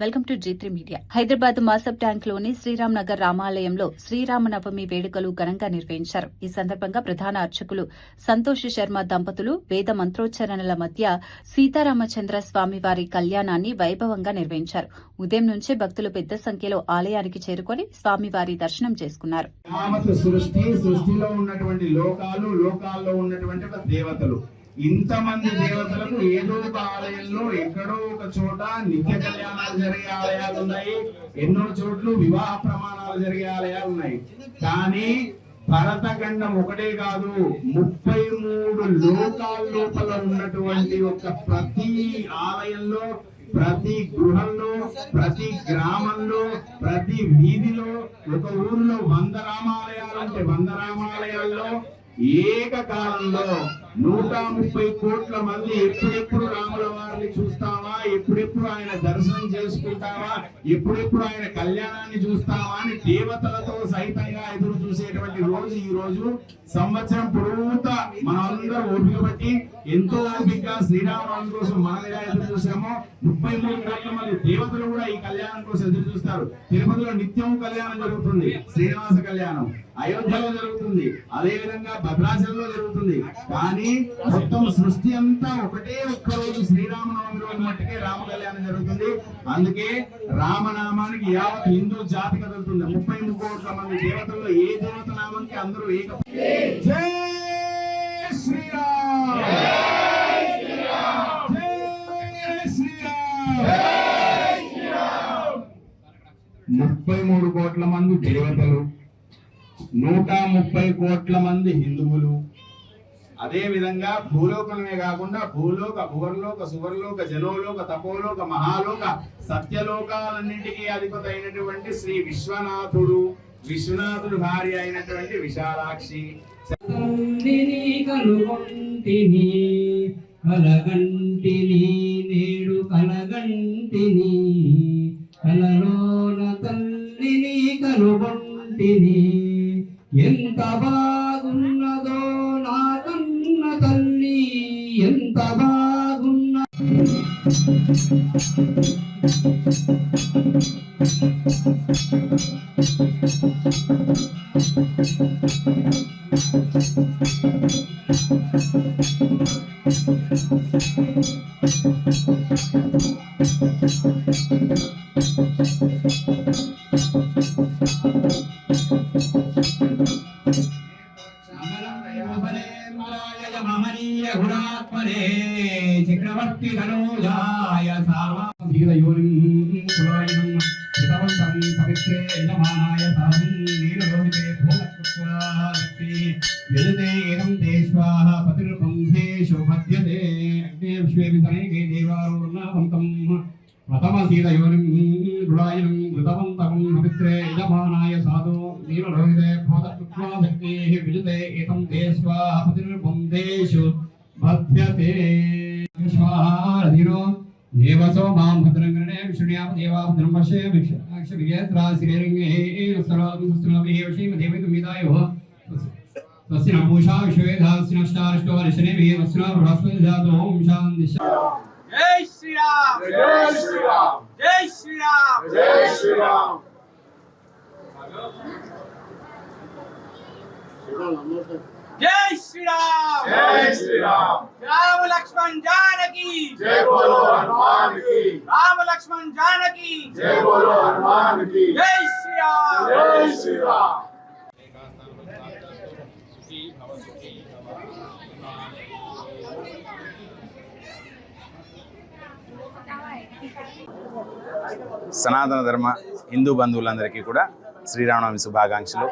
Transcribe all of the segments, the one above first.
Welcome to G3 media. Hyderabad Masab tank లోని శ్రీరామ్ నగర్ రామాలయంలో శ్రీరామనవమి వేడుకలు ఘనంగా నిర్వహించారు. ఈ సందర్భంగా ప్రధాన అర్చకులు సంతోష్ శర్మ దంపతులు వేద మంత్రోచ్చరణల మధ్య సీతారామచంద్ర స్వామివారి కళ్యాణాన్ని వైభవంగా నిర్వహించారు. ఉదయం నుంచే భక్తులు పెద్ద సంఖ్యలో ఆలయానికి చేరుకొని స్వామివారి దర్శనం చేసుకున్నారు. సృష్టిలో ఉన్నటువంటి లోకాల్లో ఉన్నటువంటి దేవతలు, ఇంతమంది దేవతలకు ఏదో ఒక ఆలయంలో ఎక్కడో ఒక చోట నిత్య కళ్యాణాలు జరిగే ఆలయాలు ఉన్నాయి. ఎన్నో చోట్ల వివాహ ప్రమాణాలు జరిగే ఆలయాలు ఉన్నాయి. కానీ భరతఖండం ఒకటే కాదు, 33 లోకాల లోపల ఉన్నటువంటి ఒక ప్రతి ఆలయంలో, ప్రతి గృహంలో, ప్రతి గ్రామంలో, ప్రతి వీధిలో, ఒక ఊరిలో 100 రామాలయాలు అంటే 100 రామాలయాల్లో ఏకకాలంలో 130 కోట్ల మంది ఎప్పుడెప్పుడు రాముల వారిని చూస్తావా, ఎప్పుడెప్పుడు ఆయన దర్శనం చేసుకుంటావా, ఎప్పుడెప్పుడు ఆయన కళ్యాణాన్ని చూస్తావా అని దేవతలతో సైతంగా ఎదురు చూసేటువంటి రోజు ఈ రోజు. సంవత్సరం పొడవుతా మనందరం ఓపిక బట్టి ఎంతో ఓపికగా శ్రీరామనవమి కోసం మనం ఎలా ఎదురు చూసామో 33 కోట్ల మంది దేవతలు కూడా ఈ కళ్యాణం కోసం ఎదురు చూస్తారు. తిరుపతిలో నిత్యం కళ్యాణం జరుగుతుంది, శ్రీనివాస కళ్యాణం అయోధ్యలో జరుగుతుంది, అదే విధంగా భద్రాచలంలో జరుగుతుంది. కానీ మొత్తం సృష్టి అంతా ఒకటే ఒక్క రోజు శ్రీరామనవమి రోజు మట్టుకే రామ కళ్యాణం జరుగుతుంది. అందుకే రామనామానికి యావత్ హిందూ జాతి కదులుతుంది. 33 కోట్ల మంది దేవతల్లో ఏ దేవత నామానికి అందరూ ఏక జై శ్రీరామ్, జై శ్రీరామ్, జై శ్రీరామ్. 33 కోట్ల మంది దేవతలు, 130 కోట్ల మంది హిందువులు, అదే విధంగా భూలోకమే కాకుండా భూలోక, భువర్లోక, సువర్లోక, జనోలోక, తపోలోక, మహాలోక, సత్యలోకాలన్నింటికీ అధిపతి అయినటువంటి శ్రీ విశ్వనాథుడు, విశ్వనాథుడు భార్య అయినటువంటి విశాలాక్షి. కలగంటిని నేడు కలగంటిని, కలలోన తల్లిని కలుగొంటిని, ఎంత బాగున్నదో నా కన్న తల్లి, ఎంత బాగున్న చక్రవర్తి ధనుజాయ దేవసో మాం భద్రంగణే విష్ణుయామ దేవా భద్రంపశ్య విక్ష విజయత్రా శ్రీరంగే సస్త్రమే వశీమ దేవితుమిదాయో తస్య నమూషా విశ్వేధాస్నష్టారిష్టో రిషనేవి వస్న బృహస్పతిజాతో ఓం శాంతి. జై శ్రీరామ్, జై శ్రీరామ్, జై శ్రీరామ్, జై శ్రీరామ్. జై శ్రీరామ్, జై శ్రీరామ్. రామ లక్ష్మణ్ జానకి జై బోలో, హనుమాన్ కి రామ లక్ష్మణ్ జానకి జై బోలో, హనుమాన్ కి జై శ్రీరామ్, జై శ్రీరామ్. సనాతన ధర్మ హిందూ బంధువులందరికీ కూడా శ్రీరామనవమి శుభాకాంక్షలు.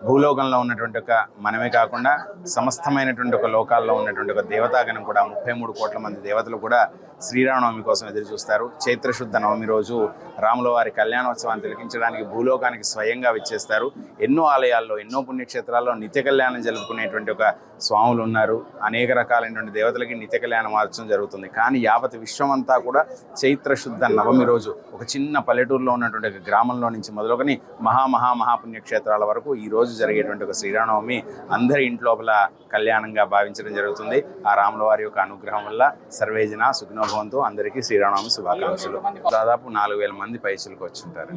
భూలోకంలో ఉన్నటువంటి ఒక మనమే కాకుండా సమస్తమైనటువంటి ఒక లోకాల్లో ఉన్నటువంటి ఒక దేవతాగణం కూడా 33 కోట్ల మంది దేవతలు కూడా శ్రీరామనవమి కోసం ఎదురు చూస్తారు. చైత్రశుద్ధ నవమి రోజు రాముల వారి కళ్యాణోత్సవాన్ని తిలకించడానికి భూలోకానికి స్వయంగా విచ్చేస్తారు. ఎన్నో ఆలయాల్లో, ఎన్నో పుణ్యక్షేత్రాల్లో నిత్య కళ్యాణం జరుపుకునేటువంటి ఒక స్వాములు ఉన్నారు. అనేక రకాలైనటువంటి దేవతలకి నిత్య కళ్యాణ మహోత్సవం జరుగుతుంది. కానీ యావత్ విశ్వమంతా కూడా చైత్రశుద్ధ నవమి రోజు ఒక చిన్న పల్లెటూరులో ఉన్నటువంటి గ్రామంలో నుంచి మొదలుకొని మహాపుణ్యక్షేత్రాల వరకు ఈ రోజు జరిగేటువంటి ఒక శ్రీరామనవమి అందరి ఇంట్లోపల కళ్యాణంగా భావించడం జరుగుతుంది. ఆ రాముల వారి యొక్క అనుగ్రహం వల్ల సర్వేజన సుఖినోభవంతో అందరికీ శ్రీరామనవమి శుభాకాంక్షలు. దాదాపు 4000 మంది పైచులకు వచ్చుంటారు.